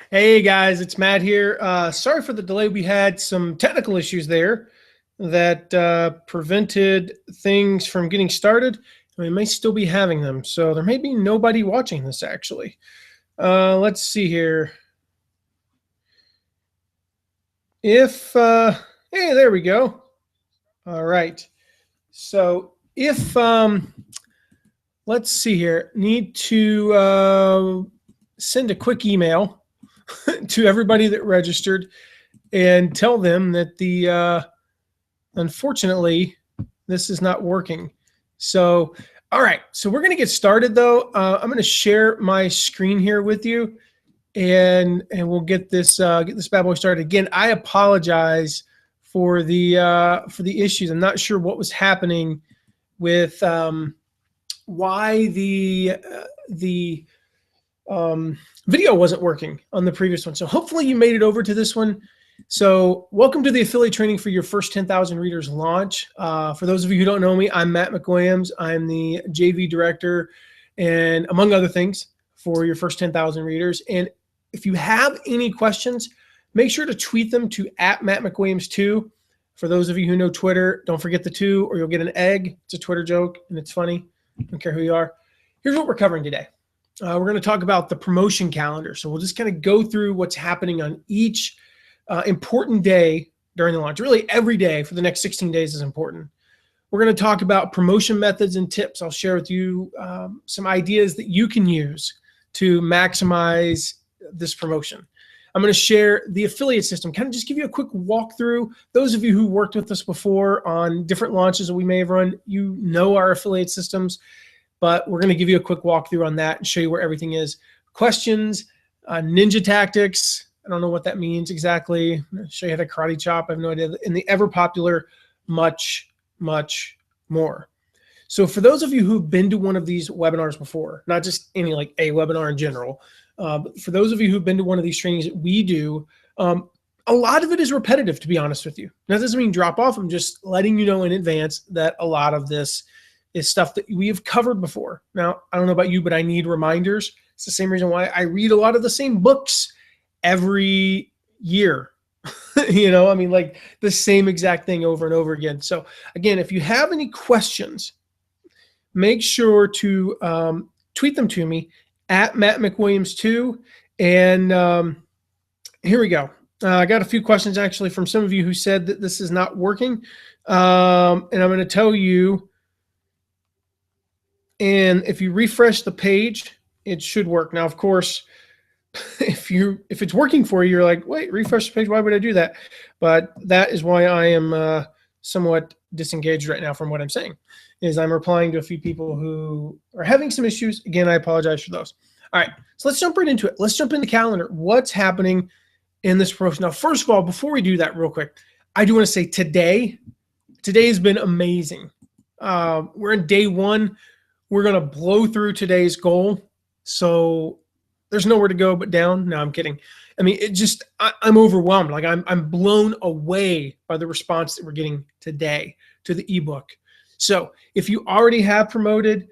Hey guys, it's Matt here. Sorry for the delay. We had some technical issues there that prevented things from getting started. We may still be having them, so there may be nobody watching this actually. Let's see here. Hey, there we go. All right. So if let's see here, need to send a quick email to everybody that registered and tell them that unfortunately, this is not working. So, all right. So we're going to get started though. I'm going to share my screen here with you and we'll get this bad boy started. Again, I apologize for the issues. I'm not sure what was happening with why the video wasn't working on the previous one. So hopefully you made it over to this one. So welcome to the affiliate training for your first 10,000 readers launch. For those of you who don't know me, I'm Matt McWilliams. I'm the JV director and among other things for your first 10,000 readers. And if you have any questions, make sure to tweet them to @MattMcWilliams2. For those of you who know Twitter, don't forget the 2 or you'll get an egg. It's a Twitter joke and it's funny. Don't care who you are. Here's what we're covering today. We're going to talk about the promotion calendar. So we'll just kind of go through what's happening on each important day during the launch. Really every day for the next 16 days is important. We're going to talk about promotion methods and tips. I'll share with you some ideas that you can use to maximize this promotion. I'm going to share the affiliate system, kind of just give you a quick walkthrough. Those of you who worked with us before on different launches that we may have run, you know our affiliate systems, but we're going to give you a quick walkthrough on that and show you where everything is. Questions, ninja tactics. I don't know what that means exactly. I'm going to show you how to karate chop. I have no idea. And the ever popular much, much more. So for those of you who've been to one of these webinars before, not just any like a webinar in general, but for those of you who've been to one of these trainings that we do, a lot of it is repetitive, to be honest with you. That doesn't mean drop off. I'm just letting you know in advance that a lot of this is stuff that we have covered before. Now, I don't know about you, but I need reminders. It's the same reason why I read a lot of the same books every year. You know, I mean, like the same exact thing over and over again. So again, if you have any questions, make sure to tweet them to me @MattMcWilliams2. And here we go. I got a few questions actually from some of you who said that this is not working. And I'm going to tell you, and if you refresh the page, it should work. Now, of course, if it's working for you, you're like, wait, refresh the page. Why would I do that? But that is why I am somewhat disengaged right now from what I'm saying, is I'm replying to a few people who are having some issues. Again, I apologize for those. All right, so let's jump right into it. Let's jump into the calendar. What's happening in this promotion? Now, first of all, before we do that real quick, I do want to say today has been amazing. We're in day 1. We're going to blow through today's goal. So there's nowhere to go but down. No, I'm kidding. I mean, I'm overwhelmed. Like I'm blown away by the response that we're getting today to the ebook. So if you already have promoted,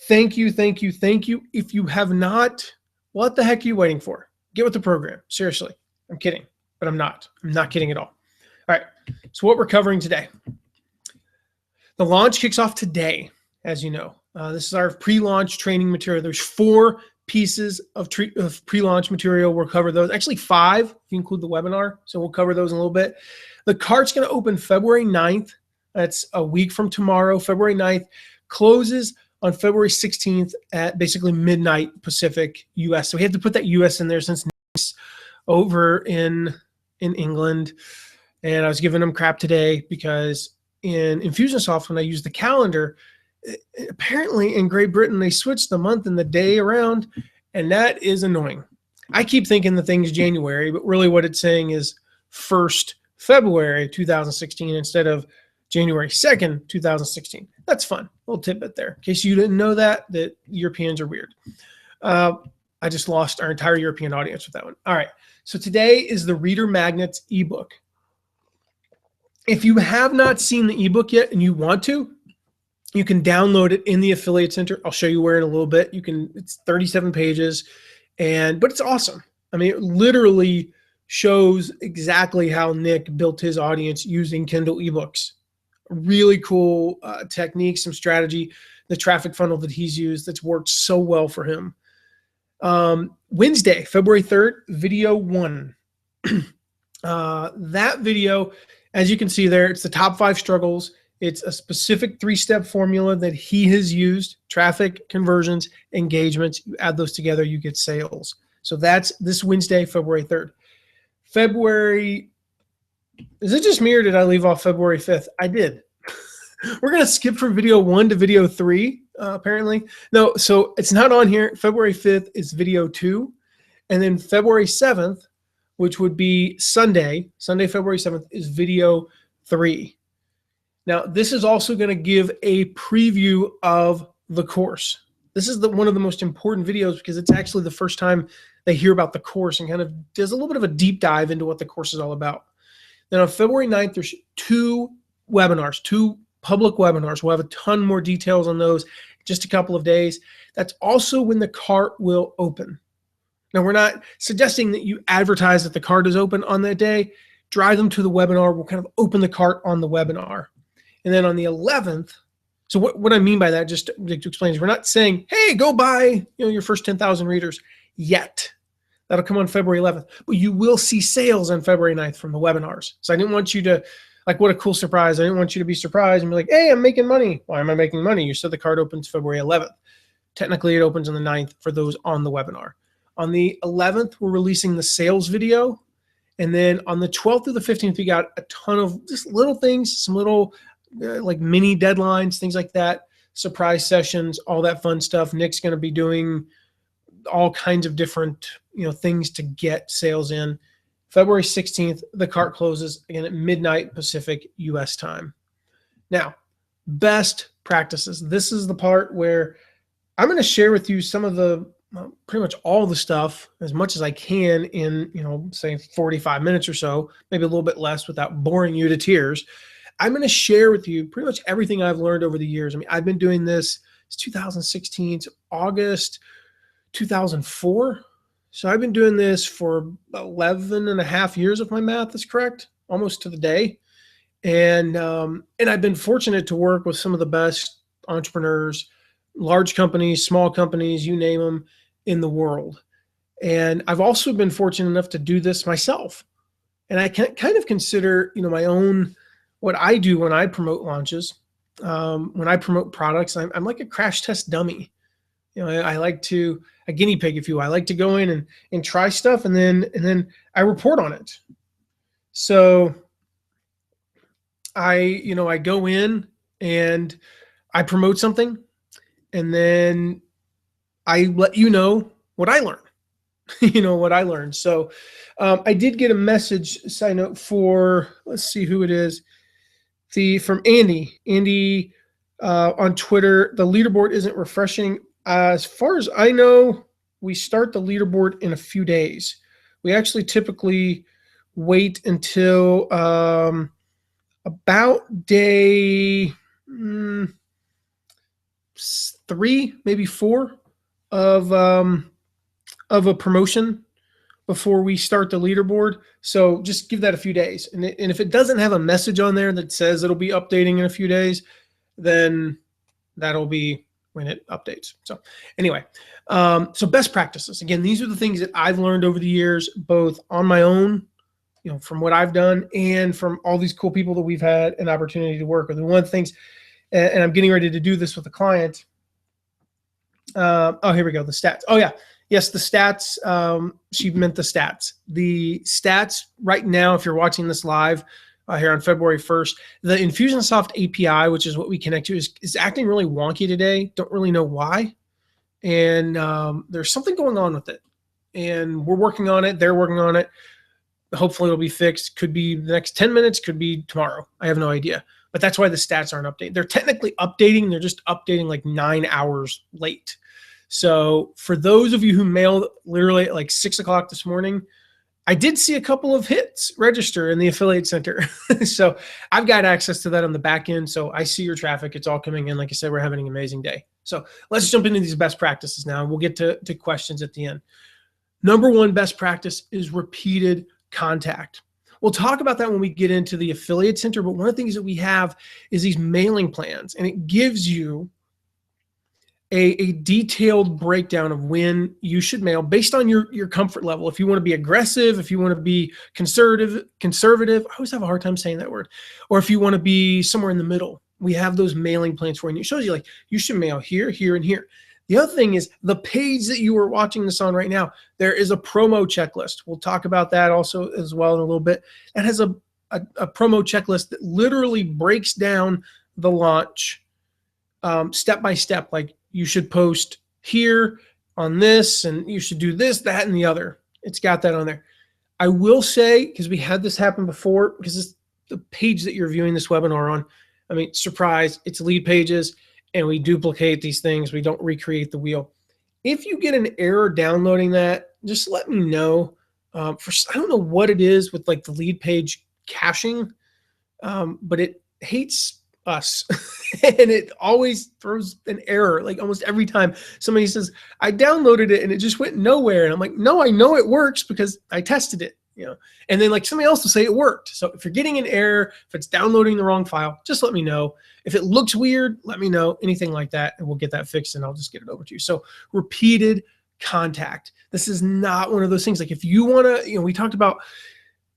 thank you, thank you, thank you. If you have not, what the heck are you waiting for? Get with the program. Seriously, I'm kidding, but I'm not kidding at all. All right, so what we're covering today. The launch kicks off today, as you know. This is our pre-launch training material. There's 4 pieces of pre-launch material. We'll cover those. Actually 5 if you include the webinar. So we'll cover those in a little bit. The cart's going to open February 9th. That's a week from tomorrow. February 9th closes on February 16th at basically midnight Pacific US. So we had to put that US in there since it's over in England. And I was giving them crap today because in Infusionsoft, when I use the calendar, apparently in Great Britain, they switched the month and the day around, and that is annoying. I keep thinking the thing's January, but really what it's saying is 1st February 2016 instead of January 2nd, 2016. That's fun. A little tidbit there. In case you didn't know that Europeans are weird. I just lost our entire European audience with that one. All right. So today is the Reader Magnets ebook. If you have not seen the ebook yet and you want to, you can download it in the Affiliate Center. I'll show you where in a little bit. It's 37 pages, but it's awesome. I mean, it literally shows exactly how Nick built his audience using Kindle eBooks. Really cool technique, some strategy, the traffic funnel that he's used that's worked so well for him. Wednesday, February 3rd, video 1. That video, as you can see there, it's the top 5 struggles. It's a specific 3-step formula that he has used: traffic, conversions, engagements. You add those together, you get sales. So that's this Wednesday, February 3rd. February, is it just me or did I leave off February 5th? I did. We're going to skip from video 1 to video 3, apparently. No, so it's not on here. February 5th is video 2. And then February 7th, which would be Sunday, February 7th, is video 3. Now, this is also going to give a preview of the course. This is one of the most important videos because it's actually the first time they hear about the course and kind of does a little bit of a deep dive into what the course is all about. Then on February 9th, there's 2 webinars, 2 public webinars. We'll have a ton more details on those in just a couple of days. That's also when the cart will open. Now, we're not suggesting that you advertise that the cart is open on that day. Drive them to the webinar. We'll kind of open the cart on the webinar. And then on the 11th, so what I mean by that, just to explain, is we're not saying, hey, go buy your first 10,000 readers yet. That'll come on February 11th. But you will see sales on February 9th from the webinars. So I didn't want you to, like, what a cool surprise. I didn't want you to be surprised and be like, hey, I'm making money. Why am I making money? You said the cart opens February 11th. Technically, it opens on the 9th for those on the webinar. On the 11th, we're releasing the sales video. And then on the 12th through the 15th, we got a ton of just little things, some little like mini deadlines, things like that, surprise sessions, all that fun stuff. Nick's going to be doing all kinds of different, things to get sales in. February 16th, the cart closes again at midnight Pacific US time. Now, best practices. This is the part where I'm going to share with you some of the pretty much all the stuff as much as I can in, say 45 minutes or so, maybe a little bit less without boring you to tears. I'm going to share with you pretty much everything I've learned over the years. I mean, I've been doing this since 2016 to August 2004. So I've been doing this for 11 and a half years, if my math is correct, almost to the day. And I've been fortunate to work with some of the best entrepreneurs, large companies, small companies, you name them, in the world. And I've also been fortunate enough to do this myself. And I can kind of consider, my own, what I do when I promote launches, when I promote products, I'm like a crash test dummy. I like to, a guinea pig, if you will. I like to go in and try stuff and then I report on it. So I go in and I promote something and then I let you know what I learned. What I learned. So I did get a message, side note, for, let's see who it is. From Andy. Andy on Twitter, the leaderboard isn't refreshing. As far as I know, we start the leaderboard in a few days. We actually typically wait until about day 3, maybe 4 of a promotion before we start the leaderboard. So just give that a few days. And if it doesn't have a message on there that says it'll be updating in a few days, then that'll be when it updates. So anyway, so best practices. Again, these are the things that I've learned over the years, both on my own, from what I've done and from all these cool people that we've had an opportunity to work with. And one of the things, and I'm getting ready to do this with a client. Oh, here we go. The stats. Oh yeah. Yes, the stats. She meant the stats. The stats right now, if you're watching this live here on February 1st, the Infusionsoft API, which is what we connect to, is acting really wonky today. Don't really know why. And there's something going on with it. And we're working on it. They're working on it. Hopefully it'll be fixed. Could be the next 10 minutes. Could be tomorrow. I have no idea. But that's why the stats aren't updating. They're technically updating. They're just updating like 9 hours late. So for those of you who mailed literally at like 6 o'clock this morning, I did see a couple of hits register in the affiliate center. So I've got access to that on the back end. So I see your traffic. It's all coming in. Like I said, we're having an amazing day. So let's jump into these best practices now. And we'll get to questions at the end. Number one best practice is repeated contact. We'll talk about that when we get into the affiliate center, but one of the things that we have is these mailing plans, and it gives you a detailed breakdown of when you should mail based on your comfort level. If you want to be aggressive, if you want to be conservative, I always have a hard time saying that word, or if you want to be somewhere in the middle, we have those mailing plans for you. And it shows you like you should mail here, here, and here. The other thing is the page that you are watching this on right now, there is a promo checklist. We'll talk about that also as well in a little bit. It has a promo checklist that literally breaks down the launch step by step. Like you should post here on this, and you should do this, that, and the other. It's got that on there. I will say, because we had this happen before, because it's the page that you're viewing this webinar on, I mean, surprise, it's lead pages, and we duplicate these things. We don't recreate the wheel. If you get an error downloading that, just let me know. I don't know what it is with like the lead page caching, but it hates us and it always throws an error. Like almost every time somebody says, I downloaded it and it just went nowhere. And I'm like, no, I know it works because I tested it, and then like somebody else will say it worked. So if you're getting an error, if it's downloading the wrong file, just let me know. If it looks weird, let me know, anything like that, and we'll get that fixed and I'll just get it over to you. So repeated contact. This is not one of those things. Like if you want to, we talked about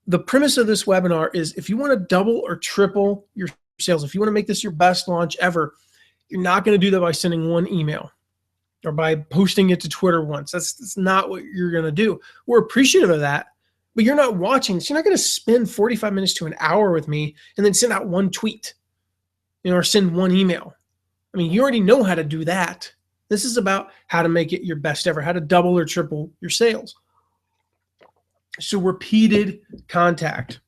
the premise of this webinar is if you want to double or triple your sales, if you want to make this your best launch ever, you're not going to do that by sending one email or by posting it to Twitter once. That's not what you're going to do. We're appreciative of that, but you're not watching. So you're not going to spend 45 minutes to an hour with me and then send out one tweet, or send one email. I mean, you already know how to do that. This is about how to make it your best ever, how to double or triple your sales. So repeated contact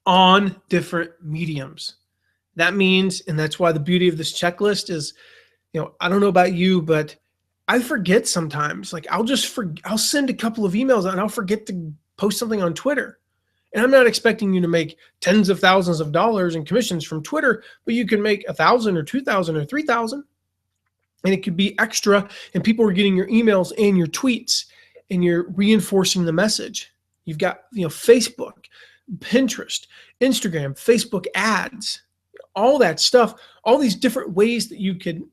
on different mediums. That means, and that's why the beauty of this checklist is, I don't know about you, but I forget sometimes. Like I'll send a couple of emails out and I'll forget to post something on Twitter. And I'm not expecting you to make tens of thousands of dollars in commissions from Twitter, but you can make 1,000 or 2,000 or 3,000. And it could be extra, and people are getting your emails and your tweets, and you're reinforcing the message. You've got, Facebook, Pinterest, Instagram, Facebook ads, all that stuff, all these different ways that you could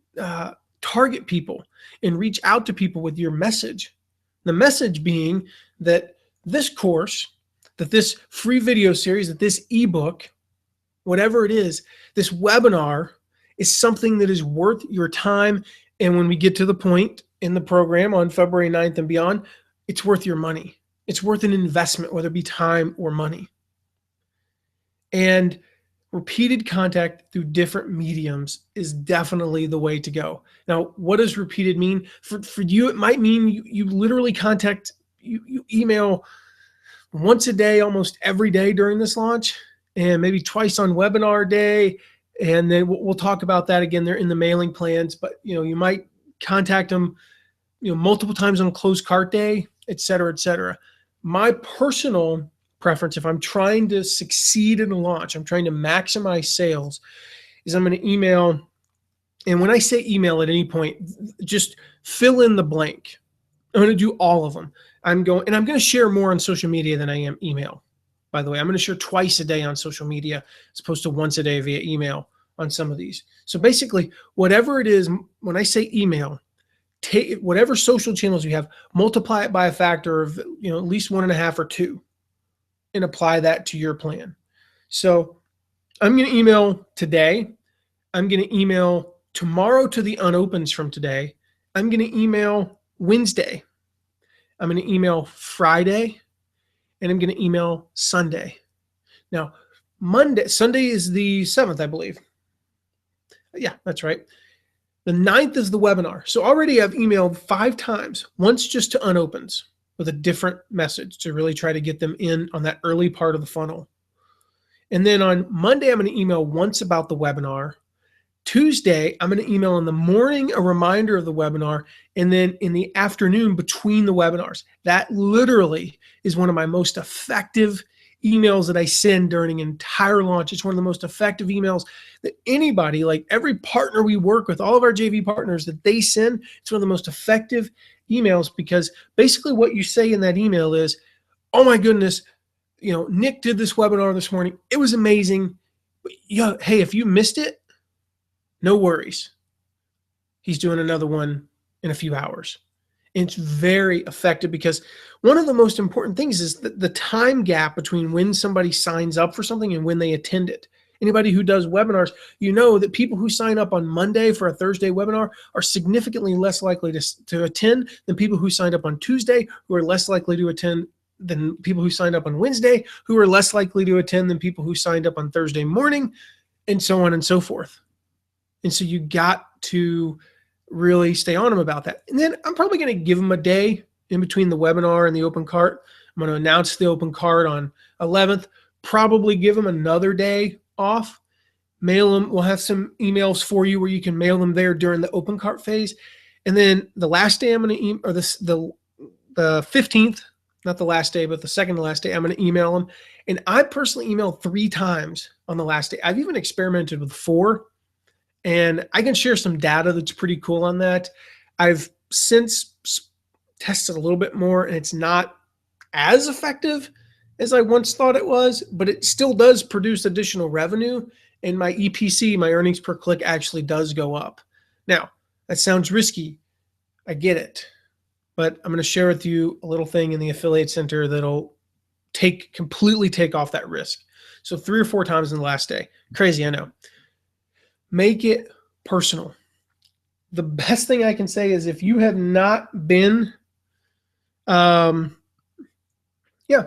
target people and reach out to people with your message. The message being that this course, that this free video series, that this ebook, whatever it is, this webinar is something that is worth your time. And when we get to the point in the program on February 9th and beyond, it's worth your money. It's worth an investment, whether it be time or money. And repeated contact through different mediums is definitely the way to go. Now, what does repeated mean? For you, it might mean you literally contact, you email once a day, almost every day during this launch, and maybe twice on webinar day. And then we'll talk about that again. They're in the mailing plans, but you might contact them, multiple times on closed cart day, et cetera, et cetera. My personal preference, if I'm trying to succeed in a launch, I'm trying to maximize sales, is I'm going to email. And when I say email at any point, just fill in the blank. I'm going to do all of them. I'm going to share more on social media than I am email. By the way, I'm going to share twice a day on social media as opposed to once a day via email on some of these. So basically, whatever it is, when I say email, take whatever social channels you have, multiply it by a factor of at least 1.5 or 2, and apply that to your plan. So I'm going to email today. I'm going to email tomorrow to the unopens from today. I'm going to email Wednesday. I'm going to email Friday. And I'm going to email Sunday. Now, Sunday is the 7th, I believe. Yeah, that's right. The 9th is the webinar. So already I've emailed 5 times, once just to unopens with a different message to really try to get them in on that early part of the funnel. And then on Monday, I'm going to email once about the webinar. Tuesday, I'm going to email in the morning a reminder of the webinar, and then in the afternoon between the webinars. That literally is one of my most effective emails that I send during an entire launch. It's one of the most effective emails that anybody, like every partner we work with, all of our JV partners that they send, it's one of the most effective emails, because basically what you say in that email is, oh my goodness, Nick did this webinar this morning. It was amazing. Yeah, hey, if you missed it, no worries. He's doing another one in a few hours. And it's very effective, because one of the most important things is the time gap between when somebody signs up for something and when they attend it. Anybody who does webinars, you know that people who sign up on Monday for a Thursday webinar are significantly less likely to attend than people who signed up on Tuesday, who are less likely to attend than people who signed up on Wednesday, who are less likely to attend than people who signed up on Thursday morning, and so on and so forth. And so you got to really stay on them about that. And then I'm probably going to give them a day in between the webinar and the open cart. I'm going to announce the open cart on 11th, probably give them another day off, mail them. We'll have some emails for you where you can mail them there during the open cart phase. And then the last day I'm going to or the 15th, not the last day, but the second to last day, I'm going to email them. And I personally emailed 3 times on the last day. I've even experimented with 4. And I can share some data that's pretty cool on that. I've since tested a little bit more, and it's not as effective as I once thought it was, but it still does produce additional revenue. And my EPC, my earnings per click, actually does go up. Now, that sounds risky. I get it. But I'm going to share with you a little thing in the Affiliate Center that'll completely take off that risk. So 3 or 4 times in the last day. Crazy, I know. Make it personal. The best thing I can say is, if you have not been,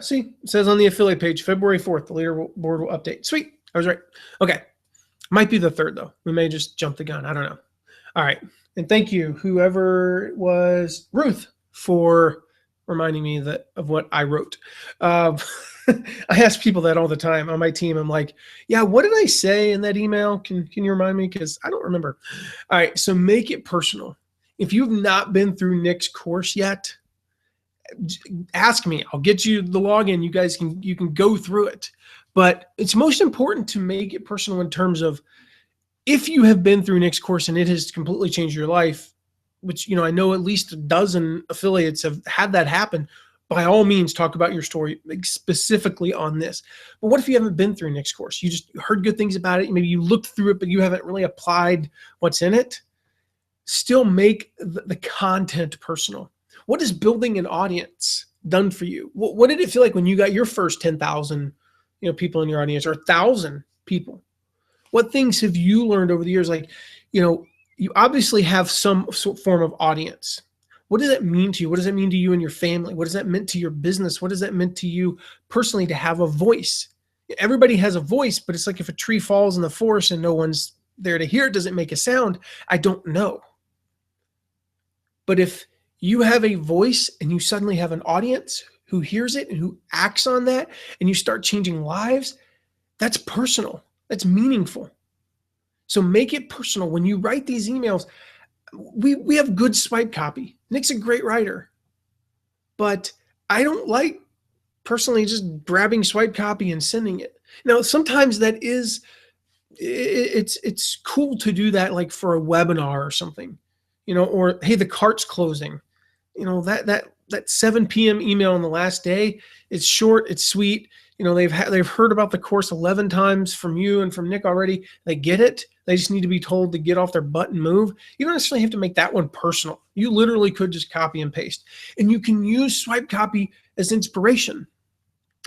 see, it says on the affiliate page, February 4th, the leaderboard will update. Sweet. I was right. Okay. Might be the 3rd, though. We may just jump the gun. I don't know. All right. And thank you, whoever it was, Ruth, for reminding me of what I wrote. I ask people that all the time on my team. I'm like, yeah, what did I say in that email? Can you remind me? Because I don't remember. All right, so make it personal. If you've not been through Nick's course yet, ask me. I'll get you the login. You can go through it. But it's most important to make it personal in terms of, if you have been through Nick's course and it has completely changed your life, which I know at least a dozen affiliates have had that happen, by all means, talk about your story specifically on this. But what if you haven't been through Nick's course? You just heard good things about it. Maybe you looked through it, but you haven't really applied what's in it. Still make the content personal. What is building an audience done for you? What did it feel like when you got your first 10,000 people in your audience, or 1,000 people? What things have you learned over the years? Like, you obviously have some form of audience. What does that mean to you? What does that mean to you and your family? What does that mean to your business? What does that mean to you personally to have a voice? Everybody has a voice, but it's like, if a tree falls in the forest and no one's there to hear it, does it make a sound? I don't know. But if you have a voice and you suddenly have an audience who hears it and who acts on that, and you start changing lives, that's personal. That's meaningful. So make it personal. When you write these emails, we have good swipe copy. Nick's a great writer, but I don't like personally just grabbing swipe copy and sending it. Now, sometimes that is, it's cool to do that, like for a webinar or something, or hey, the cart's closing. That 7 p.m. email on the last day, it's short, it's sweet. They've heard about the course 11 times from you and from Nick already. They get it. They just need to be told to get off their butt and move. You don't necessarily have to make that one personal. You literally could just copy and paste. And you can use swipe copy as inspiration.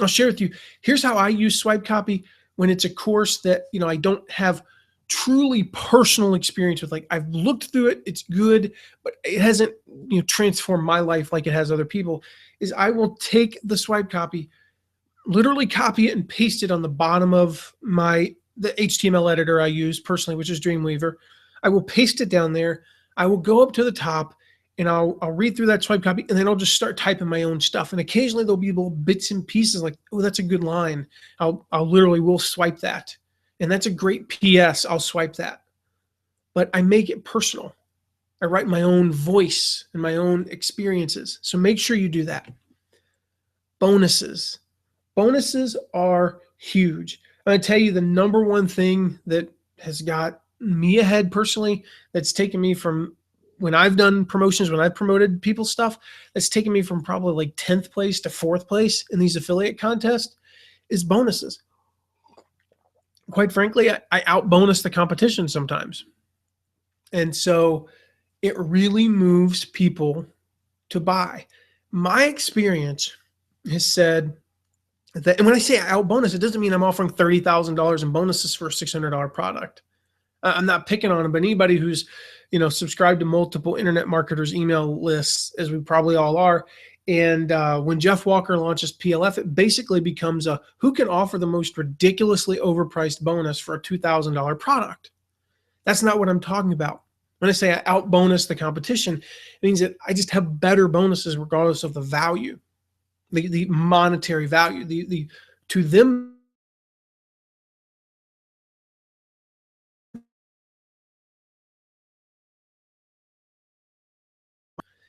I'll share with you. Here's how I use swipe copy when it's a course that I don't have truly personal experience with. Like, I've looked through it, it's good, but it hasn't transformed my life like it has other people. Is I will take the swipe copy, literally copy it and paste it on the bottom of the HTML editor I use personally, which is Dreamweaver. I will paste it down there. I will go up to the top and I'll read through that swipe copy, and then I'll just start typing my own stuff. And occasionally there'll be little bits and pieces like, oh, that's a good line. I'll will swipe that. And that's a great PS. I'll swipe that. But I make it personal. I write my own voice and my own experiences. So make sure you do that. Bonuses. Bonuses are huge. I'm going to tell you the number one thing that has got me ahead personally, that's taken me from when I've done promotions, when I've promoted people's stuff, that's taken me from probably like 10th place to 4th place in these affiliate contests is bonuses. Quite frankly, I out bonus the competition sometimes. And so it really moves people to buy. My experience has said that, and when I say out bonus, it doesn't mean I'm offering $30,000 in bonuses for a $600 product. I'm not picking on them, but anybody who's, subscribed to multiple internet marketers email lists, as we probably all are. And when Jeff Walker launches PLF, it basically becomes a who can offer the most ridiculously overpriced bonus for a $2,000 product. That's not what I'm talking about. When I say I out bonus the competition, it means that I just have better bonuses regardless of the value, the monetary value, the to them.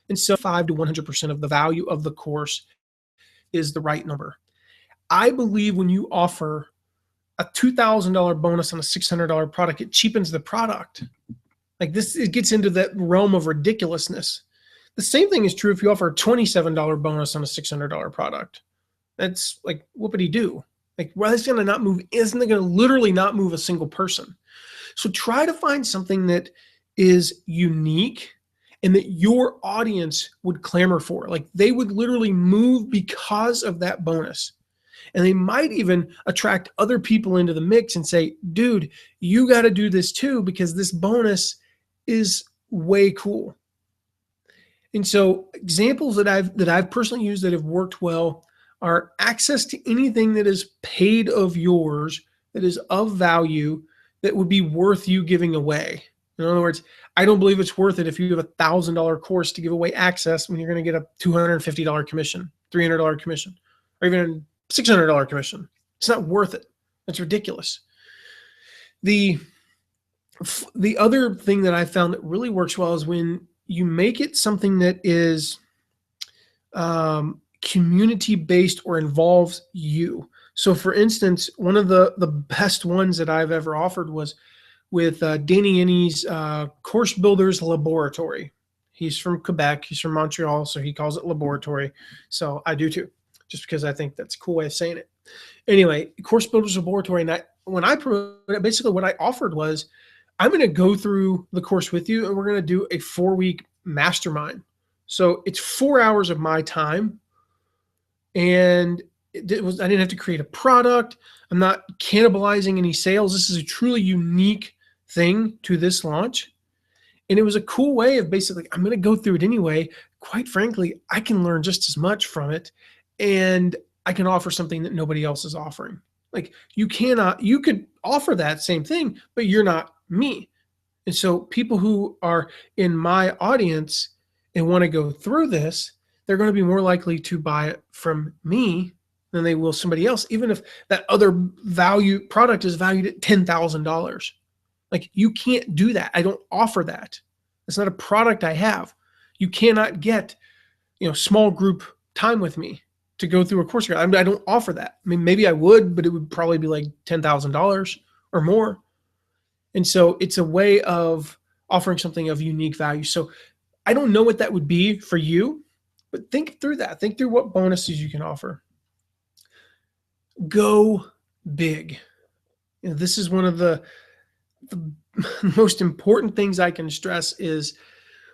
And so 5 to 100% of the value of the course is the right number. I believe when you offer a $2,000 bonus on a $600 product, it cheapens the product. Like this, it gets into that realm of ridiculousness. The same thing is true if you offer a $27 bonus on a $600 product. That's like whoopity-doo. Like, well, it's going to not move, isn't it going to literally not move a single person? So try to find something that is unique and that your audience would clamor for. Like they would literally move because of that bonus. And they might even attract other people into the mix and say, dude, you got to do this too, because this bonus is way cool. And so examples that I've personally used that have worked well are access to anything that is paid of yours, that is of value, that would be worth you giving away. In other words, I don't believe it's worth it if you have $1,000 course to give away access when you're going to get a $250 commission, $300 commission, or even $600 commission. It's not worth it. It's ridiculous. The other thing that I found that really works well is when you make it something that is community-based or involves you. So for instance, one of the best ones that I've ever offered was with Danny Inney's Course Builders Laboratory. He's from Quebec. He's from Montreal, so he calls it laboratory. So I do too, just because I think that's a cool way of saying it. Anyway, Course Builders Laboratory, and when I promoted it, basically what I offered was, I'm going to go through the course with you, and we're going to do a 4-week mastermind. So it's 4 hours of my time, and I didn't have to create a product. I'm not cannibalizing any sales. This is a truly unique thing to this launch. And it was a cool way of basically, I'm going to go through it anyway. Quite frankly, I can learn just as much from it, and I can offer something that nobody else is offering. Like you could offer that same thing, but you're not me. And so people who are in my audience and want to go through this, they're going to be more likely to buy it from me than they will somebody else, even if that other product is valued at $10,000. Like you can't do that. I don't offer that. It's not a product I have. You cannot get, small group time with me to go through a course. I don't offer that. I mean, maybe I would, but it would probably be like $10,000 or more. And so it's a way of offering something of unique value. So I don't know what that would be for you, but think through that. Think through what bonuses you can offer. Go big. This is one of the most important things I can stress is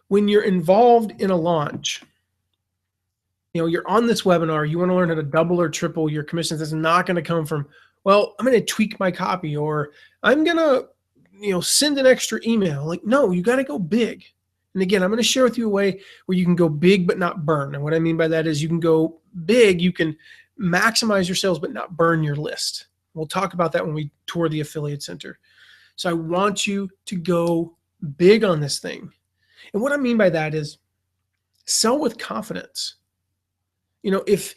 when you're involved in a launch, you're on this webinar, you want to learn how to double or triple your commissions. That's not going to come from, well, I'm going to tweak my copy, or I'm going to, send an extra email. Like, no, you got to go big. And again, I'm going to share with you a way where you can go big but not burn. And what I mean by that is you can go big, you can maximize your sales but not burn your list. We'll talk about that when we tour the affiliate center. So I want you to go big on this thing. And what I mean by that is sell with confidence. If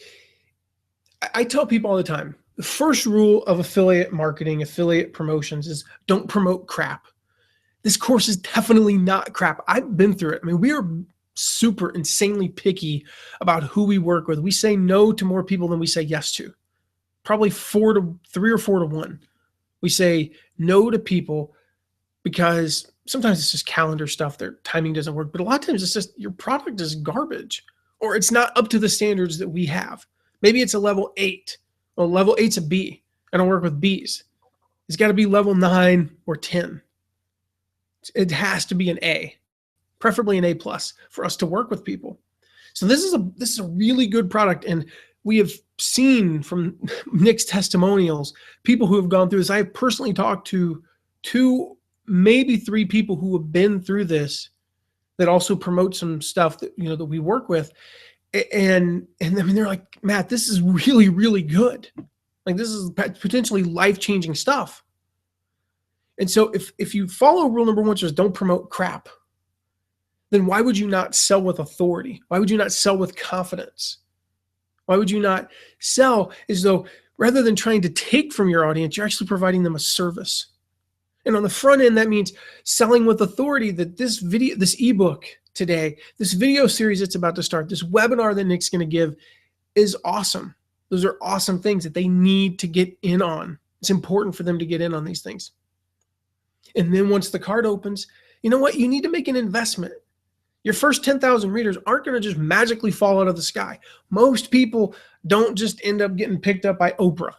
I tell people all the time, the first rule of affiliate marketing, affiliate promotions is don't promote crap. This course is definitely not crap. I've been through it. I mean, we are super insanely picky about who we work with. We say no to more people than we say yes to. Probably 3 or 4 to 1. We say no to people because sometimes it's just calendar stuff. Their timing doesn't work, but a lot of times it's just your product is garbage or it's not up to the standards that we have. Maybe it's a level 8. Well, level 8's a B. I don't work with Bs. It's got to be level 9 or 10. It has to be an A, preferably an A plus, for us to work with people. So this is a really good product, and we have seen from Nick's testimonials people who have gone through this. I have personally talked to 2, maybe 3 people who have been through this that also promote some stuff that that we work with, and I mean they're like, Matt, this is really, really good. Like, this is potentially life-changing stuff. And so if you follow rule number 1, which is don't promote crap, then why would you not sell with authority? Why would you not sell with confidence? Why would you not sell as though rather than trying to take from your audience, you're actually providing them a service? And on the front end, that means selling with authority that this video, this ebook today, this video series that's about to start, this webinar that Nick's going to give is awesome. Those are awesome things that they need to get in on. It's important for them to get in on these things. And then once the cart opens, you know what? You need to make an investment. Your first 10,000 readers aren't going to just magically fall out of the sky. Most people don't just end up getting picked up by Oprah.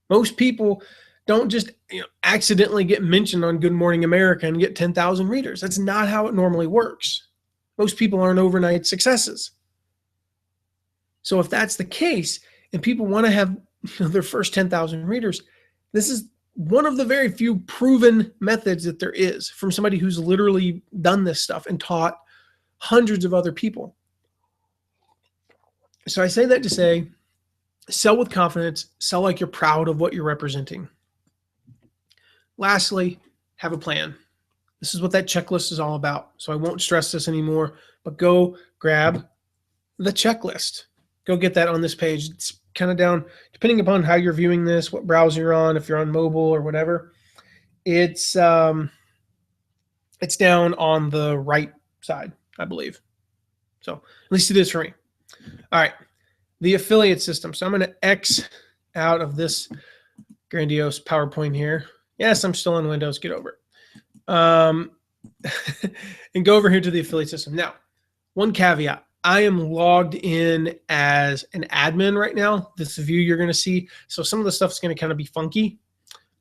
Most people don't just accidentally get mentioned on Good Morning America and get 10,000 readers. That's not how it normally works. Most people aren't overnight successes. So if that's the case and people want to have their first 10,000 readers, this is one of the very few proven methods that there is from somebody who's literally done this stuff and taught hundreds of other people. So I say that to say, sell with confidence, sell like you're proud of what you're representing. Lastly, have a plan. This is what that checklist is all about. So I won't stress this anymore, but go grab the checklist. Go get that on this page. It's kind of down, depending upon how you're viewing this, what browser you're on, if you're on mobile or whatever. It's down on the right side, I believe. So at least it is for me. All right, the affiliate system. So I'm going to X out of this grandiose PowerPoint here. Yes, I'm still on Windows. Get over it. And go over here to the affiliate system. Now, one caveat. I am logged in as an admin right now. This view you're going to see. So some of the stuff is going to kind of be funky.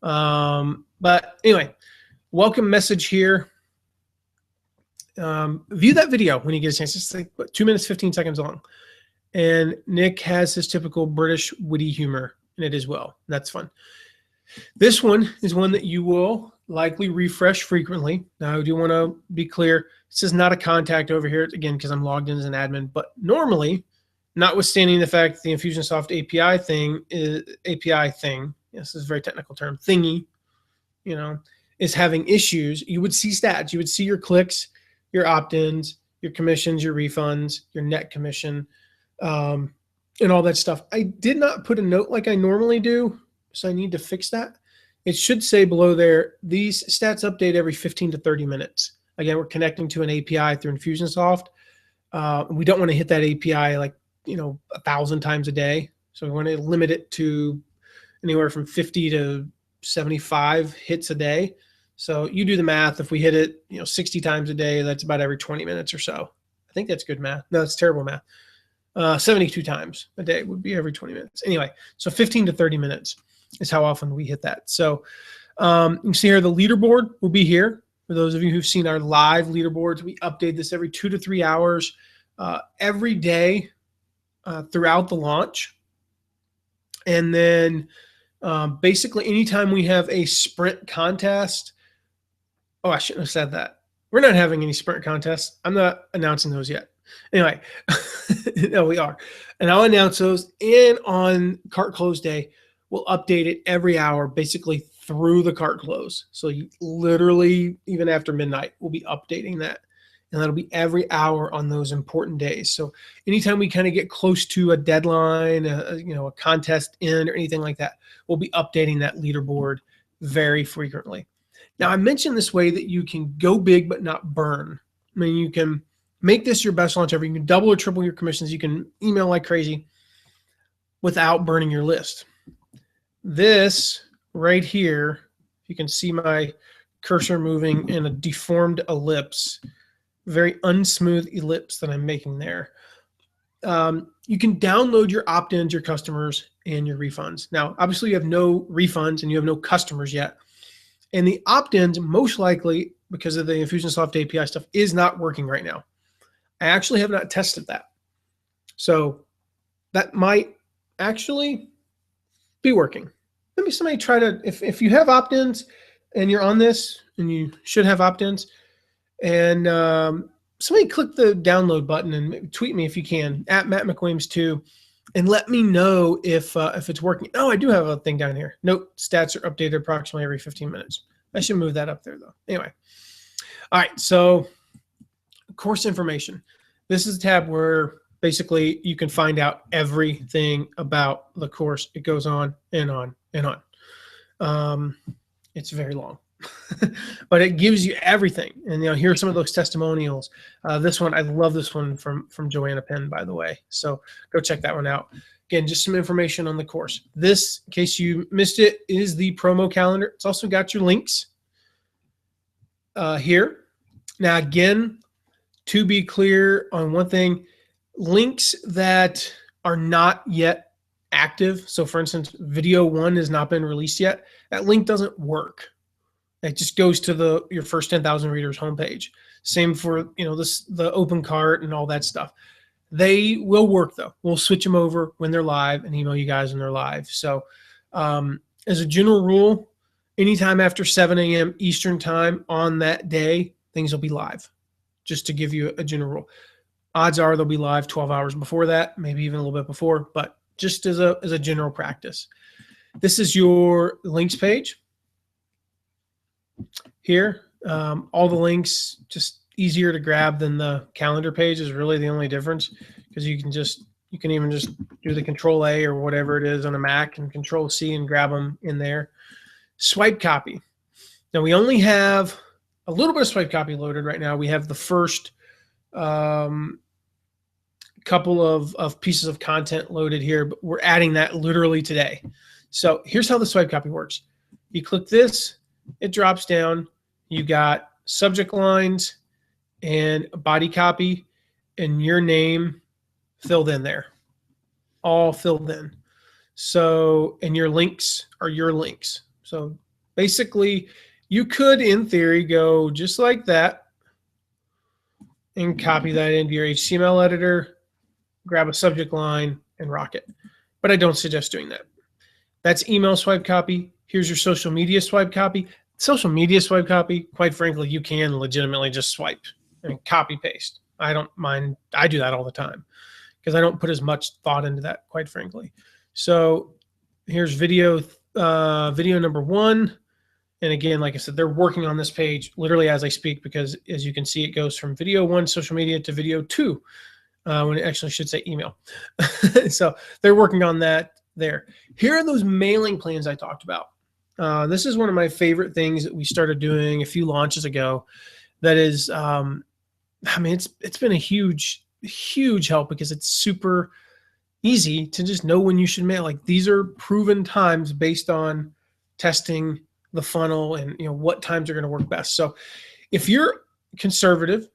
But anyway, welcome message here. View that video when you get a chance. It's like 2 minutes, 15 seconds long. And Nick has his typical British witty humor in it as well. That's fun. This one is one that you will likely refresh frequently. Now, I do want to be clear. This is not a contact over here, again, because I'm logged in as an admin. But normally, notwithstanding the fact that the Infusionsoft API thing, yes, this is a very technical term, thingy, is having issues, you would see stats. You would see your clicks, your opt-ins, your commissions, your refunds, your net commission, and all that stuff. I did not put a note like I normally do, so I need to fix that. It should say below there, these stats update every 15 to 30 minutes. Again, we're connecting to an API through Infusionsoft. We don't want to hit that API 1,000 times a day. So we want to limit it to anywhere from 50 to 75 hits a day. So you do the math. If we hit it, 60 times a day, that's about every 20 minutes or so. I think that's good math. No, it's terrible math. 72 times a day would be every 20 minutes. Anyway, so 15 to 30 minutes is how often we hit that. So you can see here the leaderboard will be here. For those of you who've seen our live leaderboards, we update this every 2 to 3 hours every day throughout the launch. And then basically anytime we have a sprint contest, I shouldn't have said that. We're not having any sprint contests. I'm not announcing those yet. Anyway, no, we are. And I'll announce those. And on cart close day, we'll update it every hour, basically through the cart close. So you literally, even after midnight, we'll be updating that. And that'll be every hour on those important days. So anytime we kind of get close to a deadline, a contest end or anything like that, we'll be updating that leaderboard very frequently. Now, I mentioned this way that you can go big but not burn. I mean, you can make this your best launch ever. You can double or triple your commissions. You can email like crazy without burning your list. This right here, you can see my cursor moving in a deformed ellipse, very unsmooth ellipse that I'm making there. You can download your opt-ins, your customers, and your refunds. Now, obviously you have no refunds and you have no customers yet. And the opt-ins, most likely, because of the Infusionsoft API stuff, is not working right now. I actually have not tested that. So that might actually be working. Maybe somebody try to, if you have opt-ins and you're on this, and you should have opt-ins, and somebody click the download button and tweet me if you can, at Matt McWilliams2, and let me know if it's working. Oh, I do have a thing down here. Note, stats are updated approximately every 15 minutes. I should move that up there though. Anyway. All right, so course information. This is a tab where basically you can find out everything about the course. It goes on and on and on. It's very long, but it gives you everything. And here are some of those testimonials. This one, I love this one from Joanna Penn, by the way. So go check that one out. Again, just some information on the course. This, in case you missed it, is the promo calendar. It's also got your links here. Now, again, to be clear on one thing, links that are not yet active. So for instance, video 1 has not been released yet. That link doesn't work. It just goes to your first 10,000 readers homepage. Same for, the open cart and all that stuff. They will work though. We'll switch them over when they're live and email you guys when they're live. So as a general rule, anytime after 7 a.m. Eastern time on that day, things will be live, just to give you a general rule. Odds are they'll be live 12 hours before that, maybe even a little bit before, but just as a general practice. This is your links page here. All the links, just easier to grab than the calendar page is really the only difference, because you can even just do the Control A or whatever it is on a Mac and Control C and grab them in there. Swipe copy. Now we only have a little bit of swipe copy loaded right now. We have the first couple of pieces of content loaded here, but we're adding that literally today. So here's how the swipe copy works. You click this, it drops down. You got subject lines and body copy and your name filled in there, all filled in. So, and your links are your links. So basically you could, in theory, go just like that and copy that into your HTML editor, grab a subject line and rock it. But I don't suggest doing that. That's email swipe copy. Here's your social media swipe copy. Social media swipe copy, quite frankly, you can legitimately just swipe and copy paste. I don't mind. I do that all the time because I don't put as much thought into that, quite frankly. So here's video number 1. And again, like I said, they're working on this page literally as I speak, because as you can see, it goes from video 1 social media to video 2, when it actually should say email. So they're working on that there. Here are those mailing plans I talked about. This is one of my favorite things that we started doing a few launches ago. That is, it's been a huge help, because it's super easy to just know when you should mail. Like, these are proven times based on testing the funnel and what times are going to work best. So if you're conservative,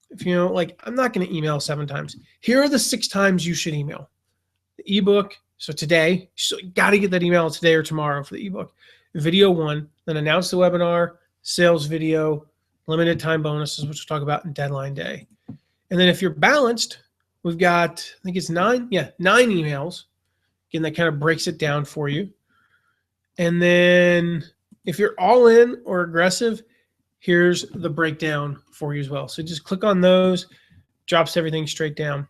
if I'm not going to email 7 times, here are the 6 times you should email. The ebook. So today, you got to get that email today or tomorrow for the ebook. Video 1, then announce the webinar, sales video, limited time bonuses, which we'll talk about, in deadline day. And then if you're balanced, we've got, I think it's 9 emails. Again, that kind of breaks it down for you. And then if you're all in or aggressive, here's the breakdown for you as well. So just click on those, drops everything straight down.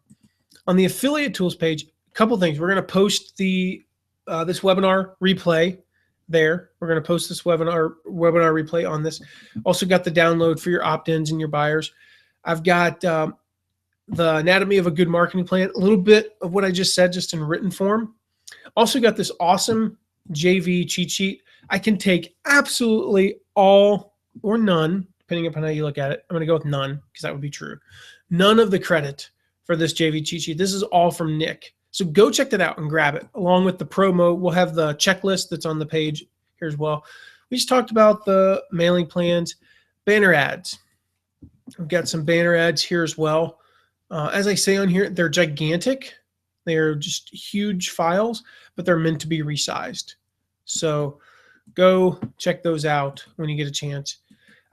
On the affiliate tools page, a couple things. We're going to post the this webinar replay there. We're going to post this webinar replay on this. Also got the download for your opt-ins and your buyers. I've got the anatomy of a good marketing plan, a little bit of what I just said, just in written form. Also got this awesome JV cheat sheet. I can take absolutely all or none, depending upon how you look at it. I'm going to go with none, because that would be true. None of the credit for this JV cheat sheet. This is all from Nick. So go check that out and grab it. Along with the promo, we'll have the checklist that's on the page here as well. We just talked about the mailing plans, banner ads. We've got some banner ads here as well. As I say on here, they're gigantic. They're just huge files, but they're meant to be resized. So go check those out when you get a chance.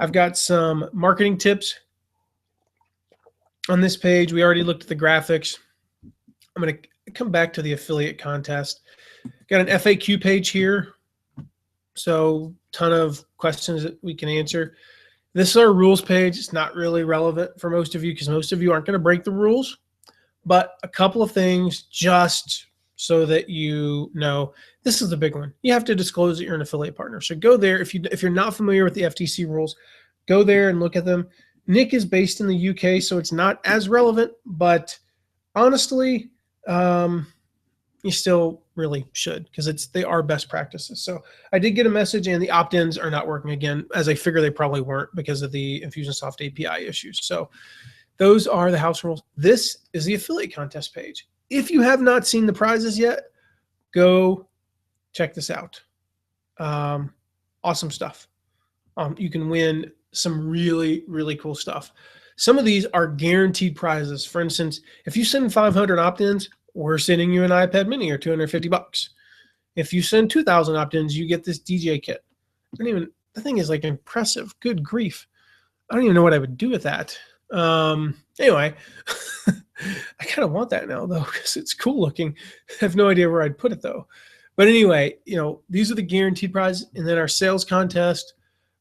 I've got some marketing tips on this page. We already looked at the graphics. I'm going to come back to the affiliate contest. Got an FAQ page here. So ton of questions that we can answer. This is our rules page. It's not really relevant for most of you because most of you aren't going to break the rules, but a couple of things just so that you know. This is the big one. You have to disclose that you're an affiliate partner. So go there. If you're not familiar with the FTC rules, go there and look at them. Nick is based in the UK, so it's not as relevant, but honestly, you still really should because they are best practices. So I did get a message and the opt-ins are not working again, as I figure they probably weren't because of the Infusionsoft API issues. So those are the house rules. This is the affiliate contest page. If you have not seen the prizes yet, go check this out. Awesome stuff. You can win some really, really cool stuff. Some of these are guaranteed prizes. For instance, if you send 500 opt-ins, we're sending you an iPad mini or $250. If you send 2,000 opt-ins, you get this DJ kit. The thing is like impressive. Good grief. I don't even know what I would do with that. Anyway, I kind of want that now though, because it's cool looking. I have no idea where I'd put it though. But anyway, these are the guaranteed prizes. And then our sales contest,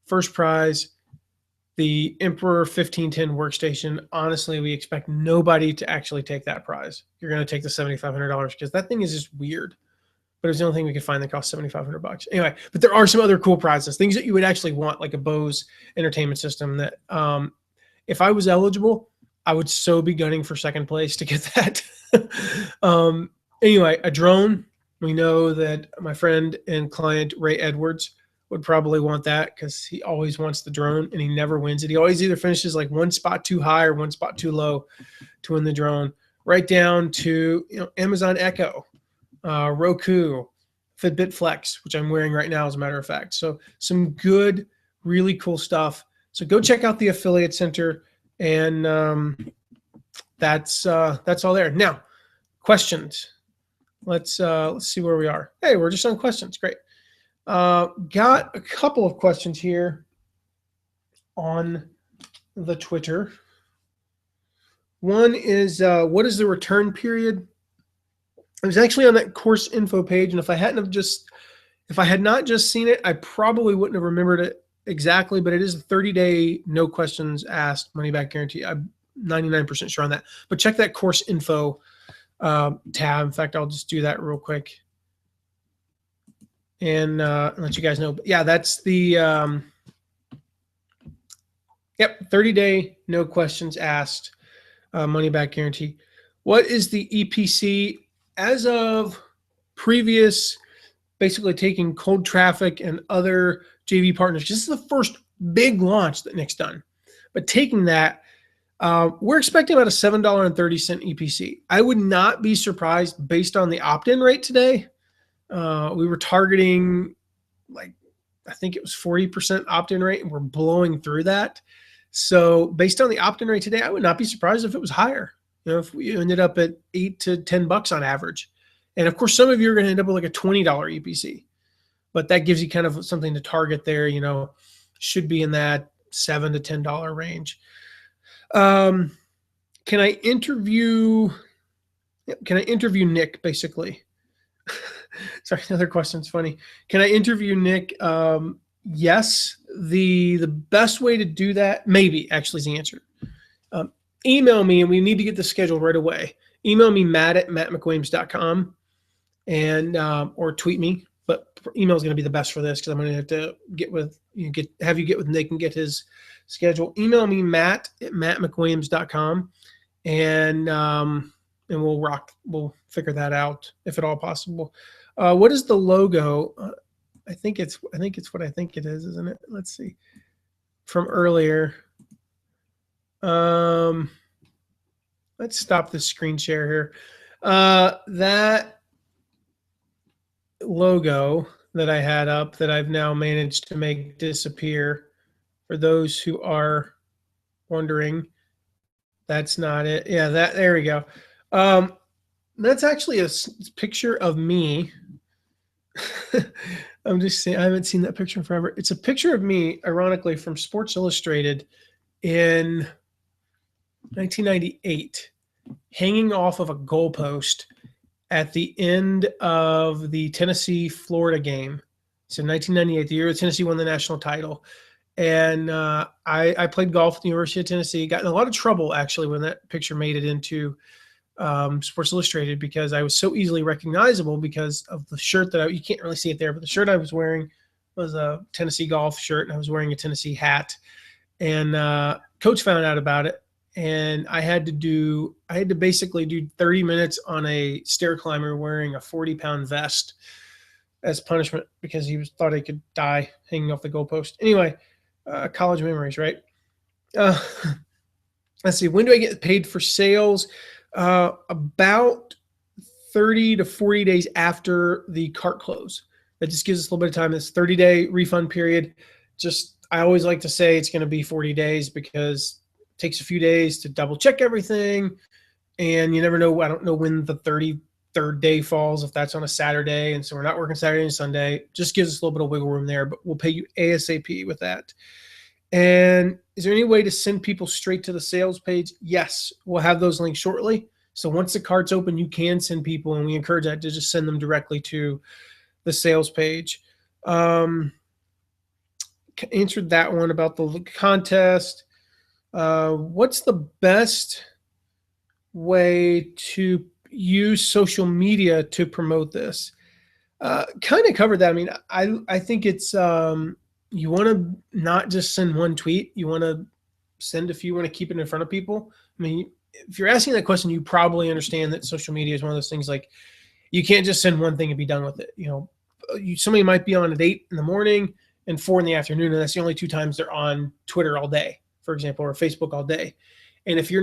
first prize, the Emperor 1510 workstation. Honestly, we expect nobody to actually take that prize. You're going to take the $7,500 because that thing is just weird. But it was the only thing we could find that cost $7,500. Anyway, but there are some other cool prizes, things that you would actually want, like a Bose entertainment system that if I was eligible, I would so be gunning for second place to get that. Anyway, a drone. We know that my friend and client, Ray Edwards, would probably want that because he always wants the drone and he never wins it. He always either finishes like one spot too high or one spot too low to win the drone. Right down to Amazon Echo, Roku, Fitbit Flex, which I'm wearing right now as a matter of fact. So some good, really cool stuff. So go check out the Affiliate Center, and that's all there. Now, questions. Let's see where we are. Hey, we're just on questions. Great. Got a couple of questions here on the Twitter. One is, what is the return period? It was actually on that course info page, and if I had not just seen it, I probably wouldn't have remembered it exactly, but it is a 30-day no questions asked money back guarantee. I'm 99% sure on that. But check that course info tab. In fact, I'll just do that real quick and let you guys know. But yeah, that's the 30-day no questions asked money back guarantee. What is the EPC as of previous, basically taking cold traffic and other JV partners? This is the first big launch that Nick's done, but taking that, we're expecting about a $7.30 EPC. I would not be surprised based on the opt-in rate today. We were targeting I think it was 40% opt-in rate, and we're blowing through that. So based on the opt-in rate today, I would not be surprised if it was higher. If we ended up at $8 to $10 on average. And of course, some of you are going to end up with like a $20 EPC, but that gives you kind of something to target there. Should be in that $7 to $10 range. Can I interview Nick, basically? Sorry, another question's funny. Can I interview Nick? Yes. The best way to do that, maybe, actually, is the answer. Email me, and we need to get the schedule right away. Email me, matt@mattmcwilliams.com, and or tweet me. But email is going to be the best for this because I'm going to have to get with Nick and get his schedule. Email me, matt@mattmcwilliams.com, and we'll figure that out if at all possible. What is the logo? I think it's what I think it is, isn't it? Let's see. From earlier. Let's stop this screen share here. That logo that I had up that I've now managed to make disappear. For those who are wondering, that's not it. Yeah, there we go. That's actually a picture of me. I'm just saying, I haven't seen that picture in forever. It's a picture of me, ironically, from Sports Illustrated in 1998, hanging off of a goalpost at the end of the Tennessee-Florida game. So 1998, the year Tennessee won the national title. And I played golf at the University of Tennessee. Got in a lot of trouble, actually, when that picture made it into Sports Illustrated, because I was so easily recognizable because of the shirt that you can't really see it there, but the shirt I was wearing was a Tennessee golf shirt, and I was wearing a Tennessee hat. And coach found out about it, and I had to basically do 30 minutes on a stair climber wearing a 40-pound vest as punishment because he thought I could die hanging off the goalpost. Anyway, college memories, right? Let's see. When do I get paid for sales? About 30 to 40 days after the cart close. That just gives us a little bit of time. This 30-day refund period. I always like to say it's going to be 40 days because it takes a few days to double check everything. And you never know. I don't know when the 33rd day falls, if that's on a Saturday. And so we're not working Saturday and Sunday. Just gives us a little bit of wiggle room there, but we'll pay you ASAP with that. And is there any way to send people straight to the sales page? Yes, we'll have those links shortly. So once the cart's open, you can send people, and we encourage that to just send them directly to the sales page. Answered that one about the contest. What's the best way to use social media to promote this? Kind of covered that. I mean, I think it's you want to not just send one tweet. You want to send a few. You want to keep it in front of people. I mean, if you're asking that question, you probably understand that social media is one of those things like you can't just send one thing and be done with it. You know, somebody might be on at 8 in the morning and 4 in the afternoon, and that's the only 2 times they're on Twitter all day, for example, or Facebook all day. And if you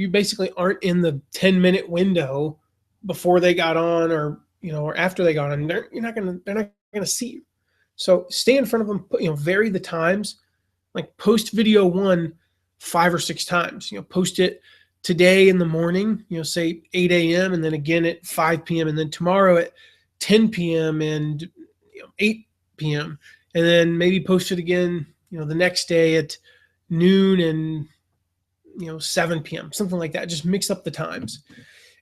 basically aren't in the 10-minute window before they got on, or or after they got on, they're not gonna see you. So stay in front of them. Vary the times. Like post video 1 5 or 6 times. Post it today in the morning. Say 8 a.m. and then again at 5 p.m. and then tomorrow at 10 p.m. and 8 p.m. and then maybe post it again. The next day at noon and 7 p.m. something like that. Just mix up the times.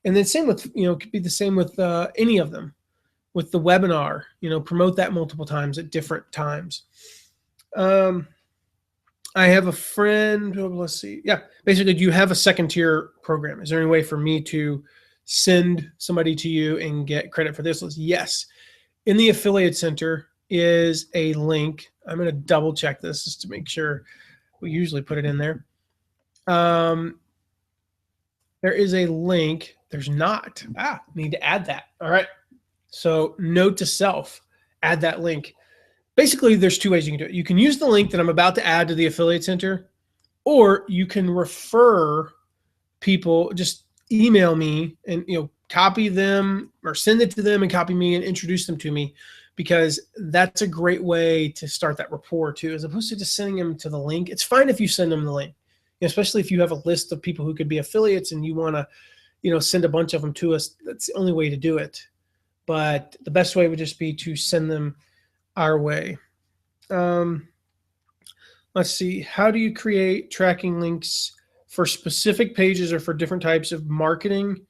And then same with it could be the same with any of them. With the webinar, promote that multiple times at different times. I have a friend. Let's see. Yeah, basically, do you have a second tier program? Is there any way for me to send somebody to you and get credit for this? Yes. In the Affiliate Center is a link. I'm going to double check this just to make sure. We usually put it in there. There is a link. There's not. Need to add that. All right. So note to self, add that link. Basically, there's 2 ways you can do it. You can use the link that I'm about to add to the Affiliate Center, or you can refer people. Just email me and copy them or send it to them and copy me and introduce them to me, because that's a great way to start that rapport too, as opposed to just sending them to the link. It's fine if you send them the link, especially if you have a list of people who could be affiliates and you want to send a bunch of them to us. That's the only way to do it. But the best way would just be to send them our way. Let's see. How do you create tracking links for specific pages or for different types of marketing?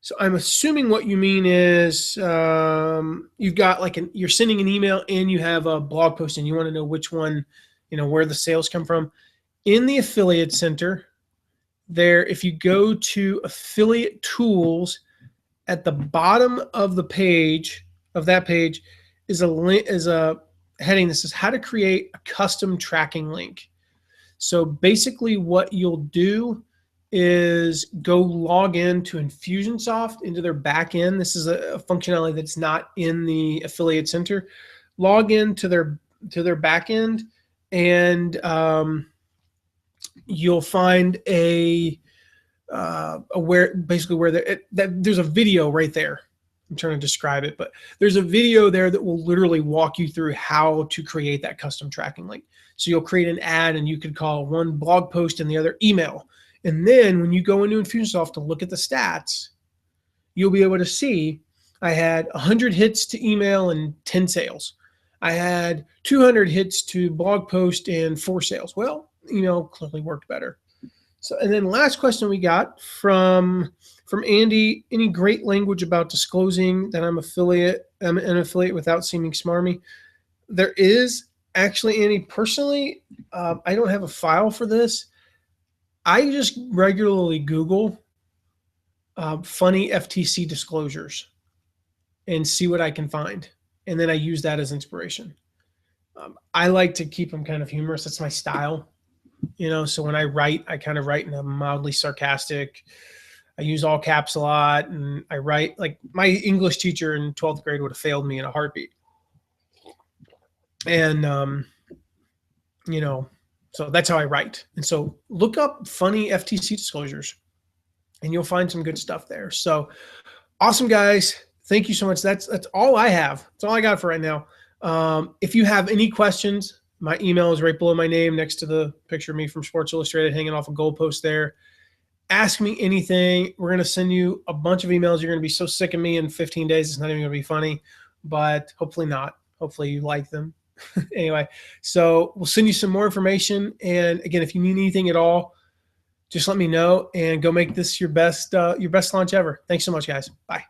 So I'm assuming what you mean is you've got you're sending an email and you have a blog post and you want to know which one, where the sales come from. In the Affiliate Center, if you go to Affiliate Tools, at the bottom of the page, is a heading that says how to create a custom tracking link. So basically what you'll do is go log in to Infusionsoft into their back end. This is a functionality that's not in the Affiliate Center. Log in to their back end, and you'll find where there's a video right there I'm trying to describe it, but there's a video there that will literally walk you through how to create that custom tracking link. So you'll create an ad and you could call one blog post and the other email. And then when you go into Infusionsoft to look at the stats, you'll be able to see I had 100 hits to email and 10 sales. I had 200 hits to blog post and 4 sales. Well, email clearly worked better. So, and then last question we got from Andy, any great language about disclosing that I'm an affiliate without seeming smarmy? There is actually, Andy, personally, I don't have a file for this. I just regularly Google funny FTC disclosures and see what I can find. And then I use that as inspiration. I like to keep them kind of humorous. That's my style. So when I write, I kind of write in a mildly sarcastic. I use all caps a lot, and I write like my English teacher in 12th grade would have failed me in a heartbeat. And so that's how I write. And so look up funny FTC disclosures, and you'll find some good stuff there. So awesome, guys. Thank you so much. That's all I have. That's all I got for right now. If you have any questions, my email is right below my name next to the picture of me from Sports Illustrated hanging off a goalpost there. Ask me anything. We're going to send you a bunch of emails. You're going to be so sick of me in 15 days. It's not even going to be funny, but hopefully not. Hopefully you like them. Anyway, so we'll send you some more information. And again, if you need anything at all, just let me know and go make this your best launch ever. Thanks so much, guys. Bye.